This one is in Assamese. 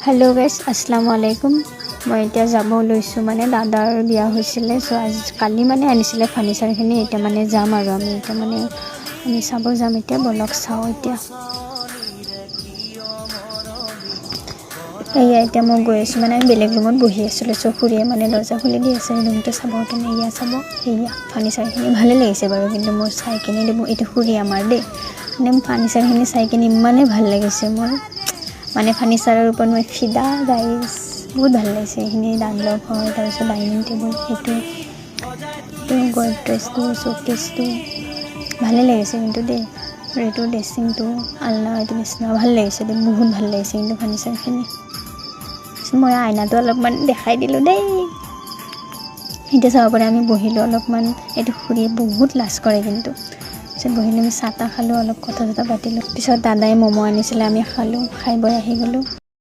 हेलो गाइस अस्सलामु आलैकुम। मैं इतना যাব লৈছো মানে দাদাৰ বিয়া হৈছিল সো আজ কালি মানে আনিছিলে ফাৰ্নিচাৰখিনি এটা মানে যাম আৰু আমি এটা মানে আমি চাব যাম এতিয়া বলক চাও এতিয়া এইয়া এতিয়া মই গৈ আছো মানে বেলেগ ৰুমত বহি আছিলো সো খুৰীয়ে মানে দৰজা খুলি দি আছে ৰুমটো চাব কেনে ইয়া চাব এইয়া ফাৰ্নিচাৰখিনি ভালে লাগিছে বাৰু কিন্তু মোৰ চাই কেনে দিব এটা খুৰী আমাৰ দে মানে ফাৰ্নিচাৰখিনি চাই কেনে ইমানে ভাল লাগিছে মোৰ মানে ফাৰ্নিচাৰৰ ওপৰত মই ফিদা গাইস বহুত ভাল লাগিছে এইখিনি ডানলপ হয় তাৰপিছত ডাইনিং টেবুল এইটো গডৰেজটো শোকেছটো ভালে লাগিছে কিন্তু দেই এইটো ড্ৰেছিংটো আলনা এইটো বিছনা ভাল লাগিছে দেই বহুত ভাল লাগিছে কিন্তু ফাৰ্নিচাৰখিনি মই আইনাটো অলপমান দেখাই দিলোঁ দেই এতিয়া চাব পাৰে আমি বহিলোঁ অলপমান এইটো খুৰীয়ে বহুত লাজ কৰে কিন্তু পিছত বহিলোঁ আমি চাহ তাহ খালোঁ অলপ কথা চথা পাতিলোঁ পিছত দাদাই ম'ম' আনিছিলে আমি খালোঁ খাই বৈ আহি গ'লোঁ।